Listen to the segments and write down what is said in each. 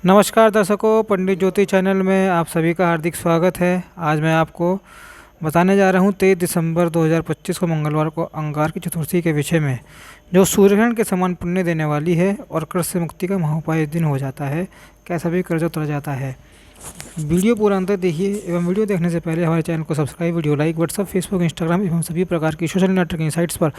नमस्कार दर्शकों, पंडित ज्योति चैनल में आप सभी का हार्दिक स्वागत है। आज मैं आपको बताने जा रहा हूं 23 दिसंबर 2025 को मंगलवार को अंगार की चतुर्थी के विषय में, जो सूर्यग्रहण के समान पुण्य देने वाली है और कर्ज से मुक्ति का महाउपाय इस दिन हो जाता है। कैसा भी कर्ज उतर जाता है। वीडियो पूरा अंत तक देखिए एवं वीडियो देखने से पहले हमारे चैनल को subscribe, video like, WhatsApp, Facebook, Instagram एवं सभी प्रकार की सोशल नेटवर्किंग साइट्स पर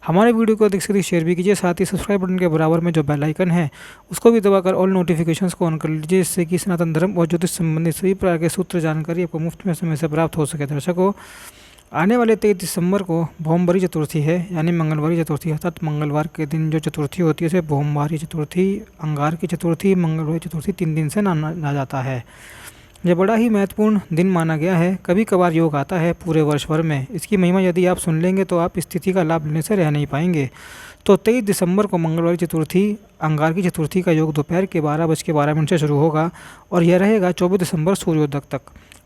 हमारे वीडियो को अधिक से अधिक शेयर भी कीजिए। साथ ही सब्सक्राइब बटन के बराबर में जो बेल आइकन है उसको भी दबाकर ऑल नोटिफिकेशंस को ऑन कर लीजिए, जिससे कि सनातन धर्म और ज्योतिष संबंधित सभी प्रकार के सूत्र जानकारी आपको मुफ्त में समय से प्राप्त हो सके। दर्शकों, आने वाले 23 दिसंबर को भौमवारी चतुर्थी है, यानी मंगलवारी चतुर्थी। अर्थात मंगलवार के दिन जो चतुर्थी होती है उसे भौमवारी चतुर्थी, अंगार की चतुर्थी, मंगलवारी चतुर्थी 3 दिन से ना जाता है। यह बड़ा ही महत्वपूर्ण दिन माना गया है। कभी कभार योग आता है पूरे वर्ष भर में। इसकी महिमा यदि आप सुन लेंगे तो आप स्थिति का लाभ लेने से रह नहीं पाएंगे। तो 23 दिसंबर को मंगलवारी चतुर्थी, अंगार की चतुर्थी का योग दोपहर के 12:12 से शुरू होगा और यह रहेगा 24 दिसंबर सूर्योदय तक।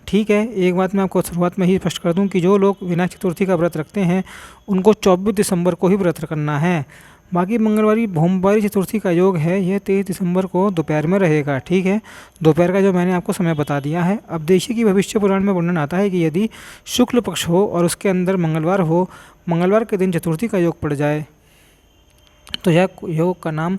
ठीक है, एक बात मैं आपको शुरुआत में ही स्पष्ट कर दूं कि जो लोग विनायक चतुर्थी का व्रत रखते हैं उनको 24 दिसंबर को ही व्रत करना है। बाकी मंगलवारी भौमवारी चतुर्थी का योग है, यह 23 दिसंबर को दोपहर में रहेगा। ठीक है, दोपहर का जो मैंने आपको समय बता दिया है। अब देखिए कि भविष्य पुराण में वर्णन आता है कि यदि शुक्ल पक्ष हो और उसके अंदर मंगलवार हो, मंगलवार के दिन चतुर्थी का योग पड़ जाए तो यह योग का नाम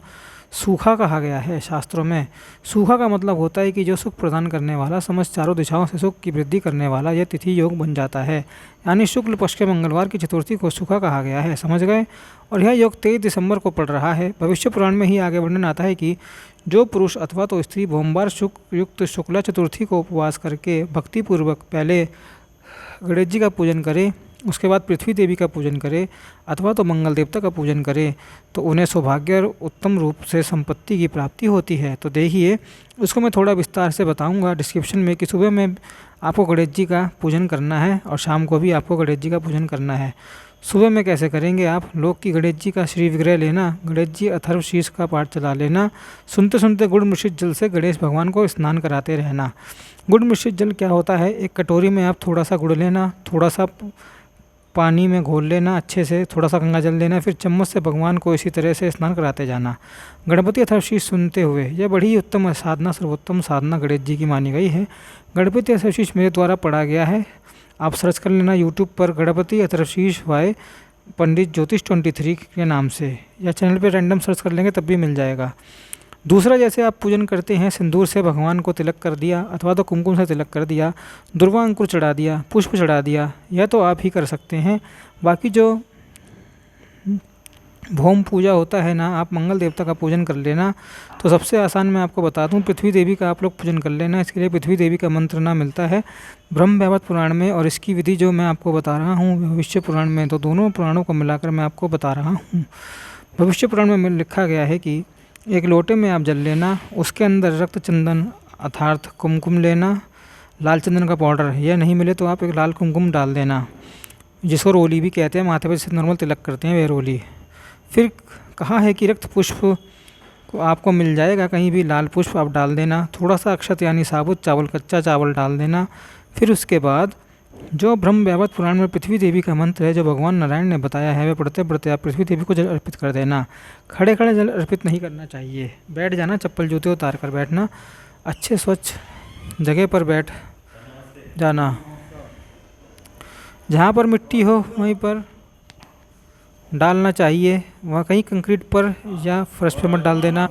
सूखा कहा गया है। शास्त्रों में सूखा का मतलब होता है कि जो सुख प्रदान करने वाला, समस्त चारों दिशाओं से सुख की वृद्धि करने वाला, यह तिथि योग बन जाता है। यानी शुक्ल पक्ष के मंगलवार की चतुर्थी को सूखा कहा गया है। समझ गए। और यह योग 23 दिसंबर को पड़ रहा है। भविष्य पुराण में ही आगे वर्णन आता है कि जो पुरुष अथवा तो स्त्री भौमवार युक्त शुक्ला चतुर्थी को उपवास करके भक्तिपूर्वक पहले गणेश जी का पूजन करे, उसके बाद पृथ्वी देवी का पूजन करे अथवा तो मंगल देवता का पूजन करे, तो उन्हें सौभाग्य और उत्तम रूप से संपत्ति की प्राप्ति होती है। तो देखिए, उसको मैं थोड़ा विस्तार से बताऊंगा डिस्क्रिप्शन में कि सुबह में आपको गणेश जी का पूजन करना है और शाम को भी आपको गणेश जी का पूजन करना है। सुबह में कैसे करेंगे आप लोग कि गणेश जी का श्री विग्रह लेना, गणेश जी अथर्व शीर्ष का पाठ चला लेना, सुनते सुनते गुड़ मिश्रित जल से गणेश भगवान को स्नान कराते रहना। गुड़ मिश्रित जल क्या होता है, एक कटोरी में आप थोड़ा सा गुड़ लेना, थोड़ा सा पानी में घोल लेना अच्छे से, थोड़ा सा गंगा जल लेना, फिर चम्मच से भगवान को इसी तरह से स्नान कराते जाना, गणपति अथर्व शीर्ष सुनते हुए। यह बड़ी ही उत्तम साधना, सर्वोत्तम साधना गणेश जी की मानी गई है। गणपति अथर्व शीर्ष मेरे द्वारा पढ़ा गया है, आप सर्च कर लेना यूट्यूब पर गणपति अथर्व शीर्ष वाय पंडित ज्योतिष 23 के नाम से, या चैनल पर रैंडम सर्च कर लेंगे तब भी मिल जाएगा। दूसरा, जैसे आप पूजन करते हैं, सिंदूर से भगवान को तिलक कर दिया अथवा तो कुमकुम से तिलक कर दिया, दुर्वा अंकुर चढ़ा दिया, पुष्प चढ़ा दिया, यह तो आप ही कर सकते हैं। बाकी जो भौम पूजा होता है ना, आप मंगल देवता का पूजन कर लेना। तो सबसे आसान मैं आपको बता दूं, पृथ्वी देवी का आप लोग पूजन कर लेना। इसके लिए पृथ्वी देवी का मंत्र ना मिलता है ब्रह्म वैवर्त पुराण में, और इसकी विधि जो मैं आपको बता रहा हूँ भविष्य पुराण में। तो दोनों पुराणों को मिलाकर मैं आपको बता रहा हूँ। भविष्य पुराण में लिखा गया है कि एक लोटे में आप जल लेना, उसके अंदर रक्त चंदन अर्थात कुमकुम लेना, लाल चंदन का पाउडर, यह नहीं मिले तो आप एक लाल कुमकुम डाल देना, जिसको रोली भी कहते हैं, माथे पर जैसे नॉर्मल तिलक करते हैं वह रोली। फिर कहा है कि रक्त पुष्प को आपको मिल जाएगा कहीं भी, लाल पुष्प आप डाल देना, थोड़ा सा अक्षत यानी साबुत चावल, कच्चा चावल डाल देना। फिर उसके बाद जो ब्रह्म वैवर्त पुराण में पृथ्वी देवी का मंत्र है जो भगवान नारायण ने बताया है, वह पढ़ते पढ़ते आप पृथ्वी देवी को जल अर्पित कर देना। खड़े खड़े जल अर्पित नहीं करना चाहिए, बैठ जाना, चप्पल जूते उतार कर बैठना, अच्छे स्वच्छ जगह पर बैठ जाना। जहाँ पर मिट्टी हो वहीं पर डालना चाहिए, वहाँ कहीं कंक्रीट पर या फर्श पर मत डाल देना।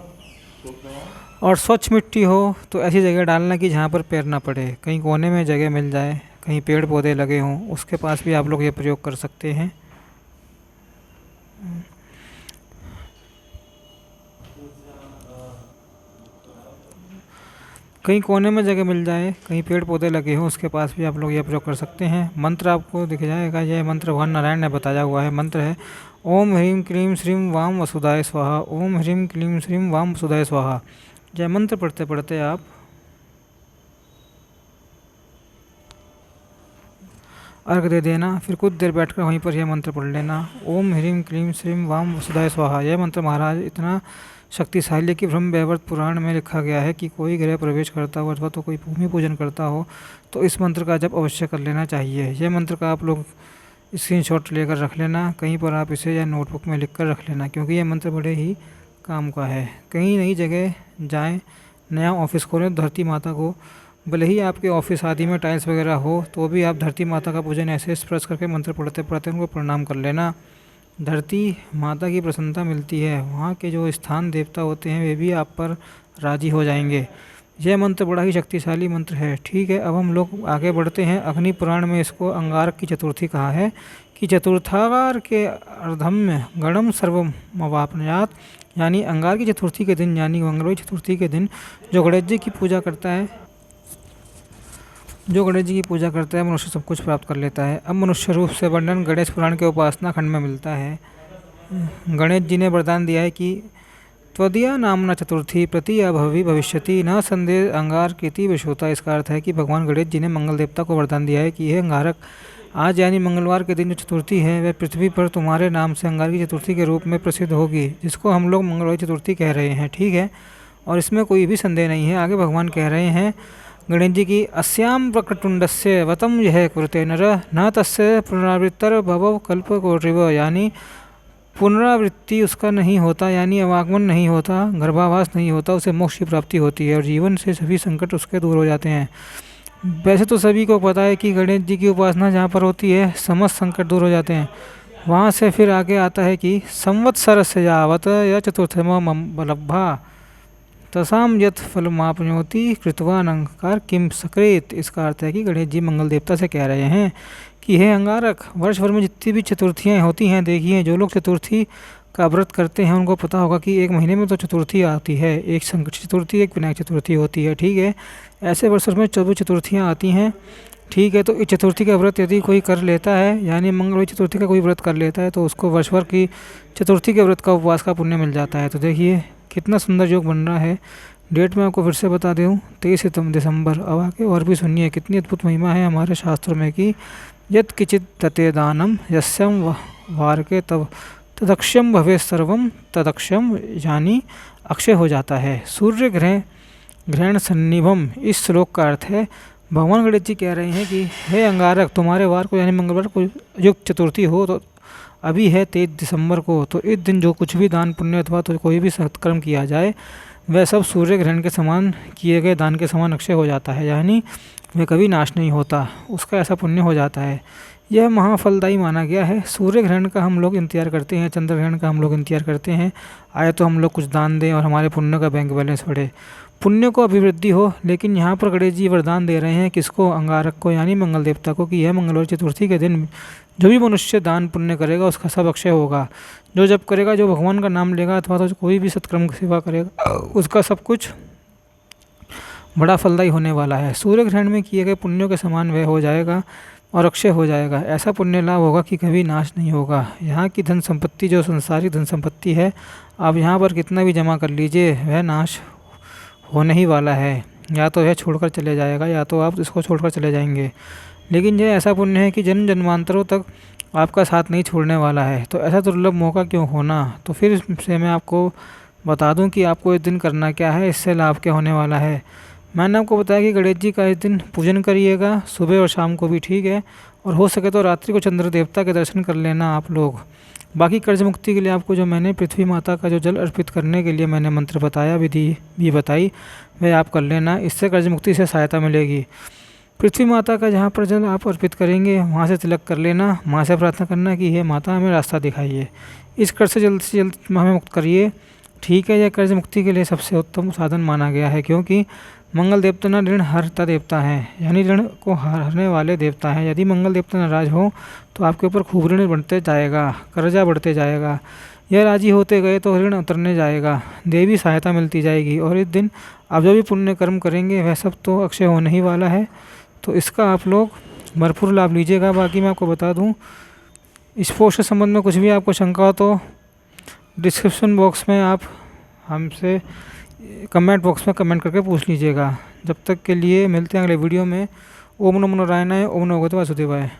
और स्वच्छ मिट्टी हो तो ऐसी जगह डालना कि जहाँ पर पैर ना पड़े, कहीं कोने में जगह मिल जाए, कहीं पेड़ पौधे लगे हों, उसके पास भी आप लोग ये प्रयोग कर सकते हैं। कहीं कोने में जगह मिल जाए, कहीं पेड़ पौधे लगे हों, उसके पास भी आप लोग ये प्रयोग कर सकते हैं। मंत्र आपको दिख जाएगा, यह मंत्र भगवान नारायण ने बताया हुआ है। मंत्र है ओम ह्रीं क्लीं श्रीं वाम वसुधाय स्वाहा, ओम ह्रीं क्लीं श्रीं वाम वसुधाय स्वाहा। यह मंत्र पढ़ते पढ़ते आप अर्घ दे देना। फिर कुछ देर बैठकर वहीं पर यह मंत्र पढ़ लेना, ओम ह्रीं क्लीं श्रीं वाम वसुधाय स्वाहा। यह मंत्र महाराज इतना शक्तिशाली है कि ब्रह्म वैवर्त पुराण में लिखा गया है कि कोई गृह प्रवेश करता हो अथवा तो कोई भूमि पूजन करता हो तो इस मंत्र का जप अवश्य कर लेना चाहिए। यह मंत्र का आप लोग स्क्रीनशॉट लेकर रख लेना, कहीं पर आप इसे या नोटबुक में लिख कर रख लेना, क्योंकि यह मंत्र बड़े ही काम का है। कहीं नई जगह जाएं, नया ऑफिस खोलें तो धरती माता को, भले ही आपके ऑफिस आदि में टाइल्स वगैरह हो तो भी आप धरती माता का पूजन ऐसे स्पर्श करके मंत्र पढ़ते पढ़ते उनको प्रणाम कर लेना। धरती माता की प्रसन्नता मिलती है, वहाँ के जो स्थान देवता होते हैं वे भी आप पर राजी हो जाएंगे। यह मंत्र बड़ा ही शक्तिशाली मंत्र है। ठीक है, अब हम लोग आगे बढ़ते हैं। अग्नि पुराण में इसको अंगारक की चतुर्थी कहा है कि चतुर्थागार के अर्धम में गणम सर्वमवाप्नुयात्, यानी अंगार की चतुर्थी के दिन यानी मंगलवार चतुर्थी के दिन जो गणेश जी की पूजा करता है मनुष्य सब कुछ प्राप्त कर लेता है। अब मनुष्य रूप से वर्णन गणेश पुराण के उपासना खंड में मिलता है। गणेश जी ने वरदान दिया है कि त्वदीया नामना चतुर्थी प्रति अभवि भविष्यति न संदेह अंगार कीति विश्वता। इसका अर्थ है कि भगवान गणेश जी ने मंगल देवता को वरदान दिया है कि यह अंगारक, आज यानी मंगलवार के दिन जो चतुर्थी है वह पृथ्वी पर तुम्हारे नाम से अंगार की चतुर्थी के रूप में प्रसिद्ध होगी, जिसको हम लोग मंगलवार चतुर्थी कह रहे हैं। ठीक है, और इसमें कोई भी संदेह नहीं है। आगे भगवान कह रहे हैं गणेश जी की अस्याम प्रकटुंडस्य वतम यह कुरुते नर न तस्य पुनरावृत्तर भवव कल्प कोटिव, यानी पुनरावृत्ति उसका नहीं होता, यानी अवागमन नहीं होता, गर्भावास नहीं होता, उसे मोक्ष की प्राप्ति होती है और जीवन से सभी संकट उसके दूर हो जाते हैं। वैसे तो सभी को पता है कि गणेश जी की उपासना जहाँ पर होती है समस्त संकट दूर हो जाते हैं। वहाँ से फिर आगे आता है कि संवत्सर से यावत या चतुर्थम बलभा तसाम यथ फलमापनोति कृतवान अंगार किम सकृत। इसका अर्थ है कि गणेश जी मंगल देवता से कह रहे हैं कि हे अंगारक, वर्ष भर में जितनी भी चतुर्थियाँ होती हैं, देखिए जो लोग चतुर्थी का व्रत करते हैं उनको पता होगा कि एक महीने में तो चतुर्थी आती है, एक संकट चतुर्थी एक विनायक चतुर्थी होती है। ठीक है, ऐसे वर्ष में 24 चतुर्थियाँ आती हैं। ठीक है, तो इस चतुर्थी का व्रत यदि कोई कर लेता है, यानी मंगलवार चतुर्थी का कोई व्रत कर लेता है तो उसको वर्ष भर की चतुर्थी के व्रत का उपवास का पुण्य मिल जाता है। तो देखिए कितना सुंदर योग बन रहा है। डेट मैं आपको फिर से बता दूँ, 23 दिसंबर। अब आके और भी सुनिए कितनी अद्भुत महिमा है हमारे शास्त्रों में कि यत् किचित तते दानम यस्यम वारके तब तदक्षम भवे सर्वम तदक्षम, यानी अक्षय हो जाता है। सूर्य ग्रहण सन्निभम, इस श्लोक का अर्थ है भगवान गणेश जी कह रहे हैं कि हे अंगारक, तुम्हारे वार को यानी मंगलवार को युक्त चतुर्थी हो तो अभी है 23 दिसंबर को, तो इस दिन जो कुछ भी दान पुण्य अथवा तो कोई भी सत्कर्म किया जाए वह सब सूर्य ग्रहण के समान किए गए दान के समान अक्षय हो जाता है, यानी वह कभी नाश नहीं होता, उसका ऐसा पुण्य हो जाता है। यह महाफलदायी माना गया है। सूर्य ग्रहण का हम लोग इंतजार करते हैं, चंद्र ग्रहण का हम लोग इंतजार करते हैं, आए तो हम लोग कुछ दान दें और हमारे पुण्य का बैंक बैलेंस बढ़े, पुण्य को अभिवृद्धि हो। लेकिन यहाँ पर गणेश जी वरदान दे रहे हैं किसको, अंगारक को, यानी मंगल देवता को, कि यह मंगलवार चतुर्थी के दिन जो भी मनुष्य दान पुण्य करेगा उसका सब अक्षय होगा। जो जब करेगा, जो भगवान का नाम लेगा अथवा तो कोई भी सत्कर्म की सेवा करेगा, उसका सब कुछ बड़ा फलदायी होने वाला है। सूर्य ग्रहण में किए गए पुण्यों के समान वह हो जाएगा और अक्षय हो जाएगा। ऐसा पुण्य लाभ होगा कि कभी नाश नहीं होगा। यहाँ की धन संपत्ति जो संसारिक धन संपत्ति है, आप यहाँ पर कितना भी जमा कर लीजिए वह नाश होने ही वाला है। या तो यह छोड़कर चले जाएगा या तो आप इसको छोड़कर चले जाएंगे। लेकिन यह ऐसा पुण्य है कि जन्म जन्मांतरों तक आपका साथ नहीं छोड़ने वाला है। तो ऐसा दुर्लभ मौका क्यों होना। तो फिर से मैं आपको बता दूं कि आपको इस दिन करना क्या है, इससे लाभ क्या होने वाला है। मैंने आपको बताया कि गणेश जी का इस दिन पूजन करिएगा, सुबह और शाम को भी। ठीक है, और हो सके तो रात्रि को चंद्र देवता के दर्शन कर लेना आप लोग। बाकी कर्ज मुक्ति के लिए आपको जो मैंने पृथ्वी माता का जो जल अर्पित करने के लिए मैंने मंत्र बताया, विधि भी बताई, वह आप कर लेना। इससे कर्ज मुक्ति से सहायता मिलेगी। पृथ्वी माता का जहाँ पर जल आप अर्पित करेंगे वहाँ से तिलक कर लेना, माँ से प्रार्थना करना कि हे माता हमें रास्ता दिखाइए, इस कर्ज से जल्द हमें मुक्त करिए। ठीक है, यह कर्ज मुक्ति के लिए सबसे उत्तम साधन माना गया है, क्योंकि मंगल देवता न ऋण हरता देवता है, यानी ऋण को हरने वाले देवता हैं। यदि मंगल देवता नाराज हो तो आपके ऊपर खूब ऋण बढ़ते जाएगा, कर्जा बढ़ते जाएगा। यह राजी होते गए तो ऋण उतरने जाएगा, देवी सहायता मिलती जाएगी। और इस दिन आप जो भी पुण्य कर्म करेंगे वह सब तो अक्षय होने ही वाला है। तो इसका आप लोग भरपूर लाभ लीजिएगा। बाकी मैं आपको बता दूं, इस पोस्ट के संबंध में कुछ भी आपको शंका हो तो डिस्क्रिप्शन बॉक्स में आप हमसे कमेंट बॉक्स में कमेंट करके पूछ लीजिएगा। जब तक के लिए मिलते हैं अगले वीडियो में। ओम नमो नारायणाय, ओम नमो भगवते वासुदेवाय।